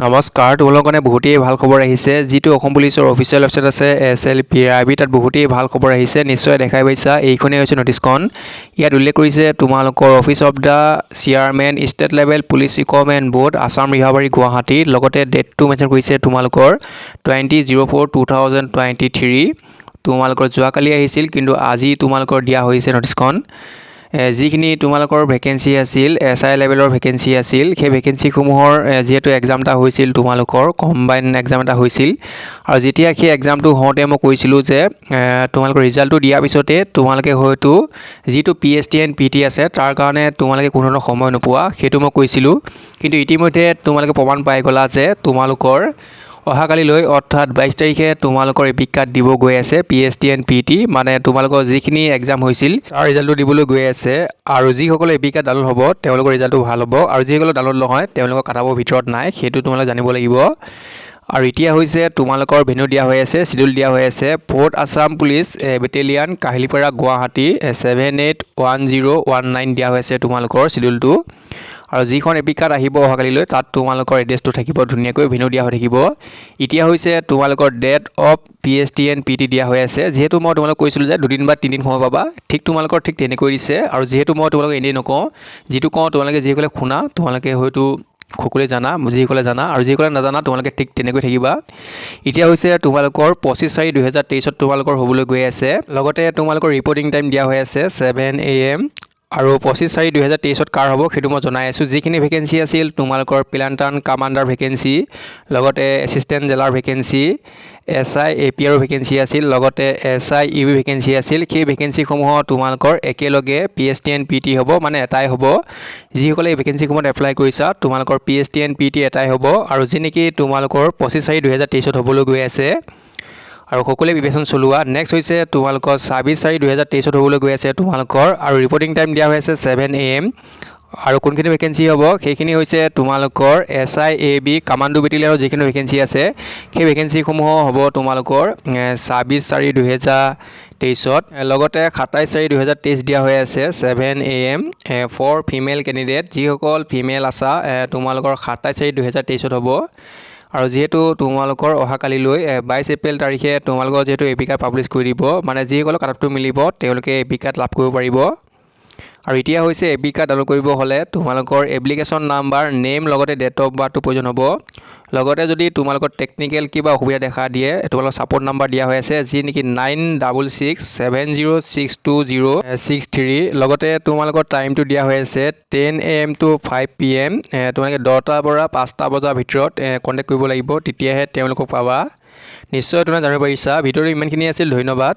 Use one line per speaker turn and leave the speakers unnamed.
নমস্কাৰ, তোমালোকৰ কাৰণে বহুতেই ভাল খবৰ আহিছে। যিটো অসম পুলিচৰ অফিচিয়েল ৱেবছাইট আছে SLPRB, তাত বহুতেই ভাল খবৰ আহিছে। নিশ্চয় দেখাই পাইছা, এইখনেই হৈছে নটিছখন। ইয়াত উল্লেখ কৰিছে তোমালোকৰ office of the chairman state level police recruitment board Assam Rehabari Guwahati, লগতে ডেটটো মেনশ্যন কৰিছে তোমালোকৰ 20/04/2023। তোমালোকৰ যোৱাকালি আহিছিল, কিন্তু আজি তোমালোকৰ দিয়া হৈছে নটিছখন। যিখিনি তোমালোকৰ ভেকেঞ্চি আছিল, SI লেভেলৰ ভেকেঞ্চি আছিল, সেই ভেকেঞ্চিসমূহৰ যিহেতু এক্সাম এটা হৈছিল, তোমালোকৰ কম্বাইন এক্সাম এটা হৈছিল। আৰু যেতিয়া সেই এক্সামটো হওঁতে মই কৈছিলোঁ যে তোমালোকৰ ৰিজাল্টটো দিয়াৰ পিছতে তোমালোকে হয়তো যিটো PST and PT আছে তাৰ কাৰণে তোমালোকে কোনো ধৰণৰ সময় নোপোৱা, সেইটো মই কৈছিলোঁ। কিন্তু ইতিমধ্যে তোমালোকে প্ৰমাণ পাই গ'লা যে তোমালোকৰ অহাকালিলৈ অৰ্থাৎ 22 তাৰিখে তোমালোকৰ এপিক কাৰ্ড দিব গৈ আছে PST and PT, মানে তোমালোকৰ যিখিনি এক্সাম হৈছিল তাৰ ৰিজাল্টটো দিবলৈ গৈ আছে। আৰু যিসকলে এপিক কাৰ্ড ডাউনলোড হ'ব তেওঁলোকৰ ৰিজাল্টটো ভাল হ'ব, আৰু যিসকলে ডাউনলোড নহয় তেওঁলোকৰ কাটাবৰ ভিতৰত নাই, সেইটো তোমালোকে জানিব লাগিব। আৰু এতিয়া হৈছে তোমালোকৰ ভেন্যু দিয়া হৈ আছে, শিডিউল দিয়া হৈ আছে 4th Assam police battalion Kahilipara Guwahati 781019 দিয়া হৈ আছে তোমালোকৰ শিডিউলটো। আৰু যিখন এপিক কাৰ্ড আহিব অহাকালিলৈ তাত তোমালোকৰ এড্ৰেছটো থাকিব, ধুনীয়াকৈ ভেন্যু দিয়া হৈ থাকিব। এতিয়া হৈছে তোমালোকৰ date of PST and PT দিয়া হৈ আছে। যিহেতু মই তোমালোকক কৈছিলোঁ যে 2 দিন বা 3 দিন সময় পাবা, ঠিক তোমালোকৰ ঠিক তেনেকৈ দিছে। আৰু যিহেতু মই তোমালোকক এনেই নকওঁ, যিটো কওঁ তোমালোকে যিসকলে শুনা তোমালোকে হয়তো সকলোৱে জানা, যিসকলে জানা, আৰু যিসকলে নাজানা তোমালোকে ঠিক তেনেকৈ থাকিবা। এতিয়া হৈছে তোমালোকৰ 25/4/2023 তোমালোকৰ হ'বলৈ গৈ আছে। লগতে তোমালোকৰ ৰিপৰ্টিং টাইম দিয়া হৈ আছে 7 AM। আৰু 25/4/2023 কাৰ হ'ব সেইটো মই জনাই আছোঁ। যিখিনি ভেকেঞ্চি আছিল তোমালোকৰ প্লান্টান কামাণ্ডাৰ ভেকেঞ্চি, লগতে assistant jailer vacancy, SI APR vacancy আছিল, লগতে SI UB ভেকেঞ্চি আছিল। সেই ভেকেঞ্চিসমূহৰ তোমালোকৰ একেলগে PST and PT হ'ব, মানে এটাই হ'ব। যিসকলে এই ভেকেঞ্চিসমূহত এপ্লাই কৰিছা তোমালোকৰ PST and PT এটাই হ'ব, আৰু যি নেকি তোমালোকৰ 25/4/2023 হ'বলৈ গৈ আছে। আৰু সকলোৱে বিবেচনা চলোৱা। নেক্সট হৈছে তোমালোকৰ 26/4/2023 হ'বলৈ গৈ আছে তোমালোকৰ, আৰু ৰিপৰ্টিং টাইম দিয়া হৈ আছে 7 AM। আৰু কোনখিনি ভেকেঞ্চি হ'ব সেইখিনি হৈছে তোমালোকৰ SI AB কামাণ্ডো বেটেলিয়ানৰ যিখিনি ভেকেঞ্চি আছে সেই ভেকেঞ্চিসমূহ হ'ব তোমালোকৰ 26/4/2023। লগতে 27/4/2023 দিয়া হৈ আছে 7 AM ফৰ ফিমেল কেণ্ডিডেট। যিসকল ফিমেল আছা তোমালোকৰ 27/4/2023 হ'ব। আৰু যিহেতু তোমালোকৰ অহাকালিলৈ 22 এপ্ৰিল তাৰিখে তোমালোকৰ যিহেতু এপিক কাৰ্ড পাব্লিছ কৰি দিব, মানে যিসকলৰ কাটঅফটো মিলিব তেওঁলোকে এপিক কাৰ্ড লাভ কৰিব পাৰিব। আৰু এতিয়া হৈছে এপিক কাৰ্ড ডাউনলোড কৰিব হ'লে তোমালোকৰ এপ্লিকেশ্যন নাম্বাৰ, নেম, লগতে ডেট অফ বাৰ্থটো প্ৰয়োজন হ'ব। লগতে যদি তোমালোকৰ টেকনিকেল কিবা অসুবিধা দেখা দিয়ে তোমালোকৰ ছাপৰ্ট নাম্বাৰ দিয়া হৈ আছে, যি নেকি 9667062063। লগতে তোমালোকৰ টাইমটো দিয়া হৈ আছে 10 AM to 5 PM। তোমালোকে 10টাৰ পৰা 5টা বজাৰ ভিতৰত কণ্টেক্ট কৰিব লাগিব, তেতিয়াহে তেওঁলোকক পাবা। নিশ্চয় তুমি জানিব পাৰিছা। ভিডিঅ'টো ইমানখিনি আছিল, ধন্যবাদ।